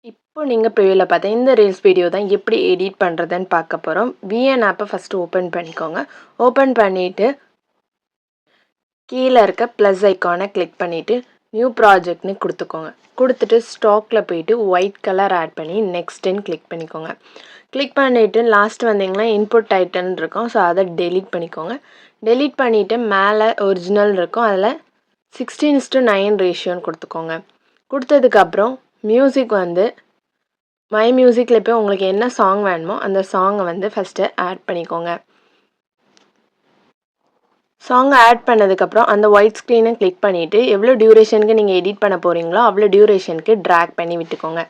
இப்போ நீங்க ப்ரிவியூல பார்த்த இந்த ரீல்ஸ் வீடியோ தான் எப்படி எடிட் பண்ணுறதுன்னு பார்க்க போகிறோம். விஎன் ஆப்பை ஃபஸ்ட்டு ஓப்பன் பண்ணிக்கோங்க. ஓப்பன் பண்ணிவிட்டு கீழே இருக்க ப்ளஸ் ஐக்கானை கிளிக் பண்ணிவிட்டு நியூ ப்ராஜெக்ட்னு கொடுத்துக்கோங்க. கொடுத்துட்டு ஸ்டாக்கில் போயிட்டு ஒயிட் கலர் ஆட் பண்ணி நெக்ஸ்ட்டுன்னு கிளிக் பண்ணிக்கோங்க. கிளிக் பண்ணிவிட்டு லாஸ்ட் வந்தீங்கன்னா இன்புட் டைட்டில்னு இருக்கும். ஸோ அதை டெலீட் பண்ணிக்கோங்க. டெலீட் பண்ணிவிட்டு மேலே ஒரிஜினல் இருக்கும். அதில் 16:9 ரேஷியோன்னு கொடுத்துக்கோங்க. கொடுத்ததுக்கப்புறம் மியூசிக் வந்து மை மியூசிக்கில் போய் உங்களுக்கு என்ன சாங் வேணுமோ அந்த சாங்கை வந்து ஃபஸ்ட்டு ஆட் பண்ணிக்கோங்க. சாங்கை ஆட் பண்ணதுக்கப்புறம் அந்த ஒயிட் ஸ்க்ரீனை கிளிக் பண்ணிவிட்டு எவ்வளோ டியூரேஷனுக்கு நீங்கள் எடிட் பண்ண போகிறீங்களோ அவ்வளோ டியூரேஷனுக்கு ட்ராக் பண்ணி விட்டுக்கோங்க.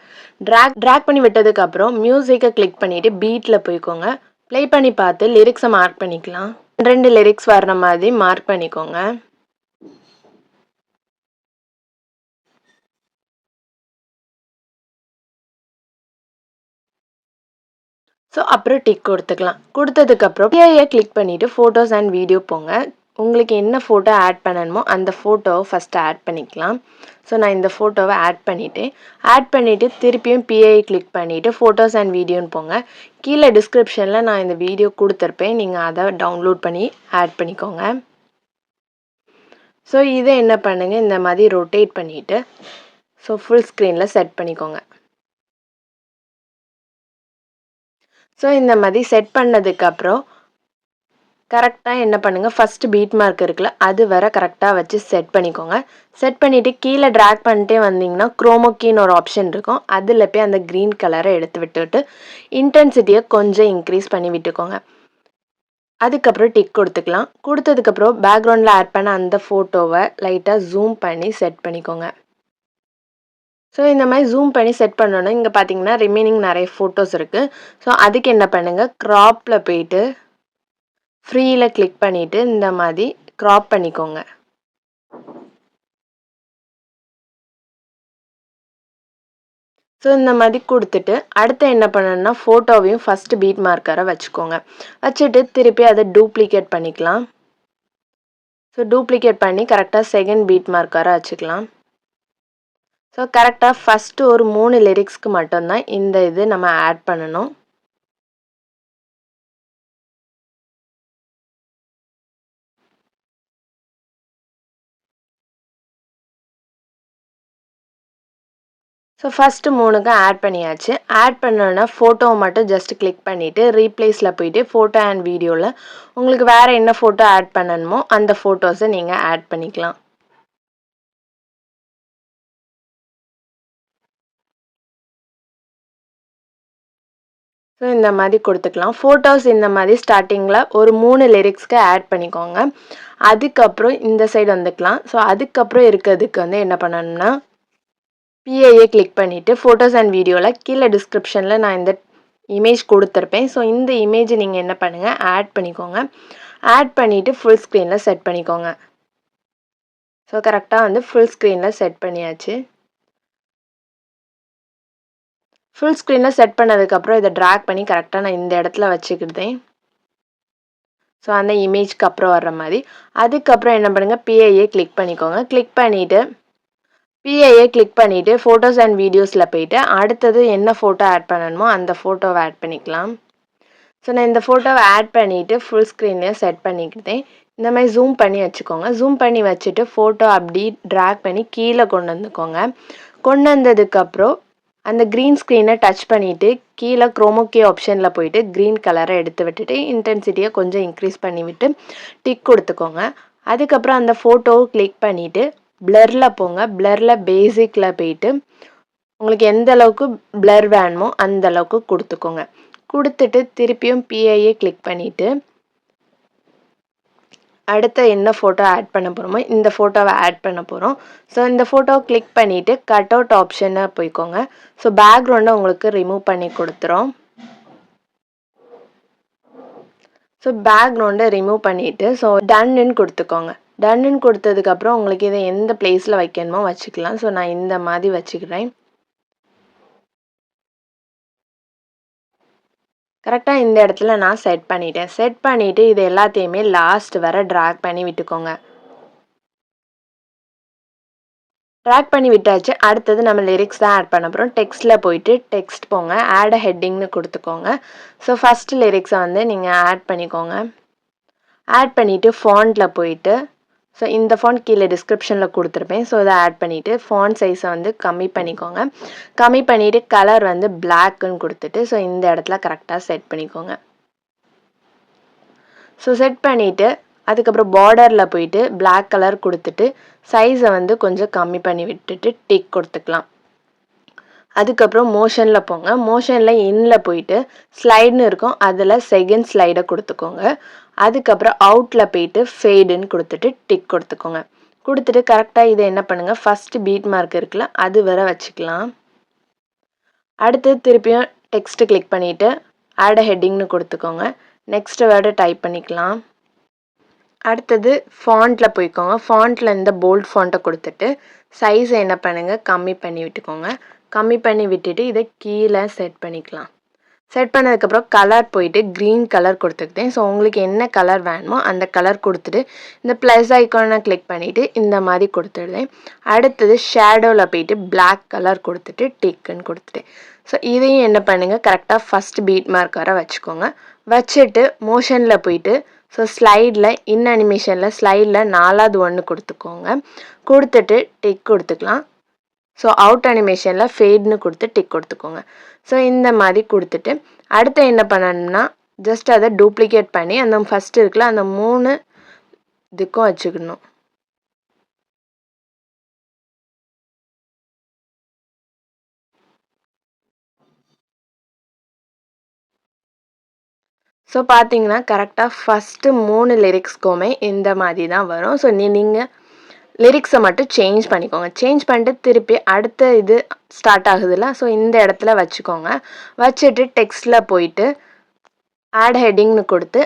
ட்ராக் பண்ணி விட்டதுக்கப்புறம் மியூசிக்கை கிளிக் பண்ணிவிட்டு பீட்டில் போய்க்கோங்க. ப்ளே பண்ணி பார்த்து லிரிக்ஸை மார்க் பண்ணிக்கலாம். 2 லிரிக்ஸ் வர்ற மாதிரி மார்க் பண்ணிக்கோங்க. ஸோ அப்புறம் டிக் கொடுத்துக்கலாம். கொடுத்ததுக்கப்புறம் பிஐயை கிளிக் பண்ணிவிட்டு ஃபோட்டோஸ் அண்ட் வீடியோ போங்க. உங்களுக்கு என்ன ஃபோட்டோ ஆட் பண்ணணுமோ அந்த ஃபோட்டோவை ஃபஸ்ட்டு ஆட் பண்ணிக்கலாம். ஸோ நான் இந்த ஃபோட்டோவை ஆட் பண்ணிவிட்டு திருப்பியும் பிஐ கிளிக் பண்ணிவிட்டு ஃபோட்டோஸ் அண்ட் வீடியோன்னு போங்க. கீழே டிஸ்கிரிப்ஷனில் நான் இந்த வீடியோ கொடுத்துருப்பேன். நீங்கள் அதை டவுன்லோட் பண்ணி ஆட் பண்ணிக்கோங்க. ஸோ இதை என்ன பண்ணுங்கள், இந்த மாதிரி ரொட்டேட் பண்ணிவிட்டு ஸோ ஃபுல் ஸ்க்ரீனில் செட் பண்ணிக்கோங்க. ஸோ இந்த மாதிரி செட் பண்ணதுக்கப்புறம் கரெக்டாக என்ன பண்ணுங்கள், ஃபஸ்ட்டு பீட் மார்க் இருக்குல்ல அது வர கரெக்டாக வச்சு செட் பண்ணிக்கோங்க. செட் பண்ணிவிட்டு கீழே ட்ராக் பண்ணிட்டே வந்தீங்கன்னா குரோமோக்கின்னு ஒரு ஆப்ஷன் இருக்கும். அதில் போய் அந்த க்ரீன் கலரை எடுத்து விட்டுட்டு இன்டென்சிட்டியை கொஞ்சம் இன்க்ரீஸ் பண்ணி விட்டுக்கோங்க. அதுக்கப்புறம் டிக் கொடுத்துக்கலாம். கொடுத்ததுக்கப்புறம் பேக்ரவுண்டில் ஆட் பண்ண அந்த ஃபோட்டோவை லைட்டாக ஜூம் பண்ணி செட் பண்ணிக்கோங்க. ஸோ இந்த மாதிரி ஜூம் பண்ணி செட் பண்ணோன்னா இங்கே பார்த்தீங்கன்னா ரிமைனிங் நிறைய ஃபோட்டோஸ் இருக்குது. ஸோ அதுக்கு என்ன பண்ணுங்கள், க்ராப்பில் போயிட்டு ஃப்ரீயில் கிளிக் பண்ணிவிட்டு இந்த மாதிரி க்ராப் பண்ணிக்கோங்க. ஸோ இந்த மாதிரி கொடுத்துட்டு அடுத்து என்ன பண்ணணும்னா ஃபோட்டோவையும் ஃபஸ்ட்டு பீட் மார்க்கரை வச்சுக்கோங்க. வச்சுட்டு திருப்பி அதை டூப்ளிகேட் பண்ணிக்கலாம். ஸோ டூப்ளிகேட் பண்ணி கரெக்டாக செகண்ட் பீட் மார்க்கரை வச்சுக்கலாம். ஸோ கரெக்டாக ஃபஸ்ட்டு ஒரு 3 லிரிக்ஸ்க்கு மட்டும்தான் இந்த இது நம்ம ஆட் பண்ணணும். ஸோ ஃபஸ்ட்டு 3க்கு ஆட் பண்ணியாச்சு. ஆட் பண்ணோன்னா ஃபோட்டோவை மட்டும் ஜஸ்ட் கிளிக் பண்ணிவிட்டு ரீப்ளேஸில் போயிட்டு ஃபோட்டோ அண்ட் வீடியோவில் உங்களுக்கு வேறு என்ன ஃபோட்டோ ஆட் பண்ணணுமோ அந்த ஃபோட்டோஸை நீங்கள் ஆட் பண்ணிக்கலாம். ஸோ இந்த மாதிரி கொடுத்துக்கலாம். ஃபோட்டோஸ் இந்த மாதிரி ஸ்டார்டிங்கில் ஒரு 3 லிரிக்ஸ்க்கு ஆட் பண்ணிக்கோங்க. அதுக்கப்புறம் இந்த சைடு வந்துக்கலாம். ஸோ அதுக்கப்புறம் இருக்கிறதுக்கு வந்து என்ன பண்ணணும்னா பிஐஏ கிளிக் பண்ணிவிட்டு ஃபோட்டோஸ் அண்ட் வீடியோவில் கீழே டிஸ்கிரிப்ஷனில் நான் இந்த இமேஜ் கொடுத்துருப்பேன். ஸோ இந்த இமேஜை நீங்கள் என்ன பண்ணுங்கள், ஆட் பண்ணிக்கோங்க. ஆட் பண்ணிவிட்டு ஃபுல் ஸ்க்ரீனில் செட் பண்ணிக்கோங்க. ஸோ கரெக்டாக வந்து ஃபுல் ஸ்க்ரீனில் செட் பண்ணியாச்சு. ஃபுல் ஸ்க்ரீனில் செட் பண்ணதுக்கப்புறம் இதை ட்ராக் பண்ணி கரெக்டாக நான் இந்த இடத்துல வச்சுக்கிட்டேன். ஸோ அந்த இமேஜ்க்கு அப்புறம் வர்ற மாதிரி. அதுக்கப்புறம் என்ன பண்ணுங்கள், பிஐஏ கிளிக் பண்ணிக்கோங்க. கிளிக் பண்ணிவிட்டு ஃபோட்டோஸ் அண்ட் வீடியோஸில் போயிட்டு அடுத்தது என்ன ஃபோட்டோ ஆட் பண்ணணுமோ அந்த ஃபோட்டோவை ஆட் பண்ணிக்கலாம். ஸோ நான் இந்த ஃபோட்டோவை ஆட் பண்ணிவிட்டு ஃபுல் ஸ்க்ரீன்லேயே செட் பண்ணிக்கிட்டேன். இந்த மாதிரி ஜூம் பண்ணி வச்சுக்கோங்க. ஜூம் பண்ணி வச்சுட்டு ஃபோட்டோ அப்படி ட்ராக் பண்ணி கீழே கொண்டு வந்துக்கோங்க. கொண்டு வந்ததுக்கப்புறம் அந்த க்ரீன் ஸ்க்ரீனை டச் பண்ணிவிட்டு கீழே குரோமோகே ஆப்ஷனில் போயிட்டு க்ரீன் கலரை எடுத்து விட்டுட்டு இன்டென்சிட்டியை கொஞ்சம் இன்க்ரீஸ் பண்ணிவிட்டு டிக் கொடுத்துக்கோங்க. அதுக்கப்புறம் அந்த ஃபோட்டோவை கிளிக் பண்ணிவிட்டு ப்ளரில் போங்க. ப்ளரில் பேசிக்கில் போயிட்டு உங்களுக்கு எந்த அளவுக்கு ப்ளர் வேணுமோ அந்த அளவுக்கு கொடுத்துக்கோங்க. கொடுத்துட்டு திருப்பியும் பிஐஏ கிளிக் பண்ணிவிட்டு அடுத்த என்ன ஃபோட்டோ ஆட் பண்ண போகிறோமோ இந்த ஃபோட்டோவை ஆட் பண்ண போகிறோம். ஸோ இந்த ஃபோட்டோவை கிளிக் பண்ணிவிட்டு கட் அவுட் ஆப்ஷனை போய்க்கோங்க. ஸோ பேக்ரவுண்டை உங்களுக்கு ரிமூவ் பண்ணி கொடுத்துரும். ஸோ பேக்ரவுண்டை ரிமூவ் பண்ணிவிட்டு ஸோ டன்னுன்னு கொடுத்துக்கோங்க. டன்னுன்னு கொடுத்ததுக்கப்புறம் உங்களுக்கு இதை எந்த பிளேஸில் வைக்கணுமோ வச்சுக்கலாம். ஸோ நான் இந்த மாதிரி வச்சுக்கிறேன். கரெக்டாக இந்த இடத்துல நான் செட் பண்ணிட்டேன். செட் பண்ணிவிட்டு இது எல்லாத்தையுமே லாஸ்ட் வர ட்ராக் பண்ணி விட்டுக்கோங்க. ட்ராக் பண்ணி விட்டாச்சு. அடுத்தது நம்ம லிரிக்ஸ் தான் ஆட் பண்ண போறோம். டெக்ஸ்ட்ல போயிட்டு டெக்ஸ்ட் போங்க. ஆட் அ ஹெட்டிங்னு குடுத்துக்கோங்க. ஸோ ஃபர்ஸ்ட் லிரிக்ஸ வந்து நீங்க ஆட் பண்ணிக்கோங்க. ஆட் பண்ணிட்டு ஃபாண்ட்ல போயிட்டு ஸோ இந்த ஃபாண்ட் கீழே டிஸ்கிரிப்ஷன்ல குடுத்துருப்பேன். ஸோ இத ஆட் பண்ணிட்டு ஃபாண்ட் சைஸ வந்து கம்மி பண்ணிக்கோங்க. கம்மி பண்ணிட்டு கலர் வந்து பிளாக்ன்னு குடுத்துட்டு ஸோ இந்த இடத்துல கரெக்ட்டா செட் பண்ணிக்கோங்க. ஸோ செட் பண்ணிட்டு அதுக்கப்புறம் பார்டர்ல போயிட்டு பிளாக் கலர் குடுத்துட்டு சைஸ வந்து கொஞ்சம் கம்மி பண்ணி விட்டுட்டு டிக் குடுத்துக்கலாம். அதுக்கப்புறம் மோஷன்ல போங்க. மோஷன்ல இன்ல போயிட்டு ஸ்லைடுன்னு இருக்கும். அதுல செகண்ட் ஸ்லைட குடுத்துக்கோங்க. அதுக்கப்புறம் அவுட்ல போயிட்டு ஃபேடுன்னு குடுத்துட்டு டிக் குடுத்துக்கோங்க. குடுத்துட்டு கரெக்ட்டா இத என்ன பண்ணுங்க, ஃபர்ஸ்ட் பீட் மார்க் இருக்குல்ல, அது வர வச்சுக்கலாம். அடுத்து திருப்பியும் டெக்ஸ்ட் கிளிக் பண்ணிட்டு ஆட் அ ஹெட்டிங்னு குடுத்துக்கோங்க. நெக்ஸ்ட் வேர்ட டைப் பண்ணிக்கலாம். அடுத்தது ஃபாண்ட்ல போய்க்கோங்க. ஃபாண்ட்ல இந்த போல்ட் ஃபாண்ட்ட குடுத்துட்டு சைஸ என்ன பண்ணுங்க, கம்மி பண்ணி விட்டுக்கோங்க. கம்மி பண்ணி விட்டுட்டு இத கீழ செட் பண்ணிக்கலாம். செட் பண்ணதுக்கப்புறம் கலர் போயிட்டு கிரீன் கலர் குடுத்துக்கிட்டேன். ஸோ உங்களுக்கு என்ன கலர் வேணுமோ அந்த கலர் குடுத்துட்டு இந்த ப்ளஸ் ஐகான கிளிக் பண்ணிட்டு இந்த மாரி குடுத்துடுறேன். அடுத்தது ஷேடோல போயிட்டு பிளாக் கலர் குடுத்துட்டு டிக்குன்னு குடுத்துட்டேன். ஸோ இதையும் என்ன பண்ணுங்க, கரெக்ட்டா ஃபர்ஸ்ட் பீட் மார்க் வர வச்சுக்கோங்க. வச்சுட்டு மோஷன்ல போயிட்டு ஸோ ஸ்லைட்ல இன் அனிமேஷன்ல ஸ்லைட்ல 4வது ஒண்ணு குடுத்துக்கோங்க. குடுத்துட்டு டிக் குடுத்துக்கலாம். ஸோ அவுட் அனிமேஷன்ல ஃபேட்ன்னு குடுத்து டிக் குடுத்துக்கோங்க. ஸோ இந்த மாரி குடுத்துட்டு அடுத்து என்ன பண்ணணும்னா ஜஸ்ட் அத டூப்ளிகேட் பண்ணி அந்த ஃபர்ஸ்ட் இருக்குல்ல அந்த 3 இதுக்கும் வச்சுக்கணும். ஸோ பார்த்தீங்கன்னா கரெக்ட்டா ஃபர்ஸ்ட் 3 லிரிக்ஸ்க்குமே இந்த மாரி தான் வரும். ஸோ நீங்க லிரிக்ஸ மட்டும் சேஞ்ச் பண்ணிக்கோங்க. சேஞ்ச் பண்ணிட்டு திருப்பி அடுத்த இது ஸ்டார்ட் ஆகுதுல்ல, ஸோ இந்த இடத்துல வச்சுக்கோங்க. வச்சுட்டு டெக்ஸ்ட்ல போயிட்டு ஆட் ஹெட்டிங்னு குடுத்து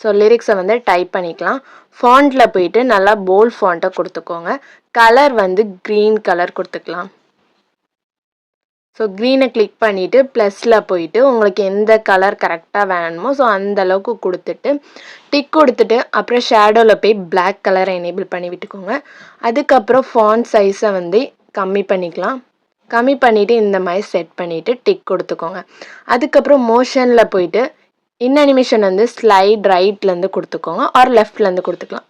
ஸோ லிரிக்ஸ வந்து டைப் பண்ணிக்கலாம். ஃபாண்ட்ல போயிட்டு நல்லா போல்ட் ஃபாண்ட்ட குடுத்துக்கோங்க. கலர் வந்து கிரீன் கலர் குடுத்துக்கலாம். ஸோ கிரீனை கிளிக் பண்ணிட்டு ப்ளஸ்ல போயிட்டு உங்களுக்கு எந்த கலர் கரெக்டாக வேணுமோ ஸோ அந்த அளவுக்கு கொடுத்துட்டு டிக் கொடுத்துட்டு அப்புறம் ஷேடோவில் போய் பிளாக் கலரை எனேபிள் பண்ணி விட்டுக்கோங்க. அதுக்கப்புறம் ஃபாண்ட் சைஸை வந்து கம்மி பண்ணிக்கலாம். கம்மி பண்ணிவிட்டு இந்த மாதிரி செட் பண்ணிவிட்டு டிக் கொடுத்துக்கோங்க. அதுக்கப்புறம் மோஷனில் போயிட்டு இன் அனிமேஷன் வந்து ஸ்லைட் ரைட்லேருந்து கொடுத்துக்கோங்க ஆர் லெஃப்ட்லேருந்து கொடுத்துக்கலாம்.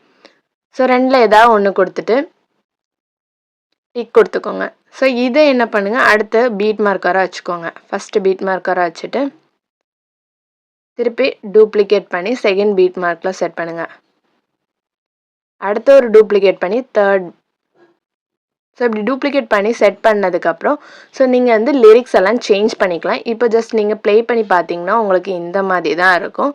ஸோ ரெண்டில் ஏதாவது ஒன்று கொடுத்துட்டு டிக் கொடுத்துக்கோங்க. ஸோ இதை என்ன பண்ணுங்க, அடுத்த பீட் மார்க்கராக வச்சுக்கோங்க. ஃபஸ்ட்டு பீட் மார்க்கராக வச்சுட்டு திருப்பி டூப்ளிகேட் பண்ணி செகண்ட் பீட் மார்க்கில் செட் பண்ணுங்க. அடுத்த ஒரு டூப்ளிகேட் பண்ணி தேர்ட். ஸோ இப்படி டூப்ளிகேட் பண்ணி செட் பண்ணதுக்கப்புறம் ஸோ நீங்கள் வந்து லிரிக்ஸ் எல்லாம் சேஞ்ச் பண்ணிக்கலாம். இப்போ ஜஸ்ட் நீங்கள் ப்ளே பண்ணி பார்த்தீங்கன்னா உங்களுக்கு இந்த மாதிரி தான் இருக்கும்.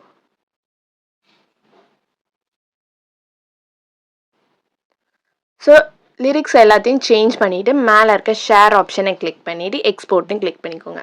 ஸோ லிரிக்ஸ் எல்லாத்தையும் சேஞ்ச் பண்ணிவிட்டு மேலே இருக்க ஷேர் ஆப்ஷனை கிளிக் பண்ணிவிட்டு எக்ஸ்போர்ட்னு கிளிக் பண்ணிக்கோங்க.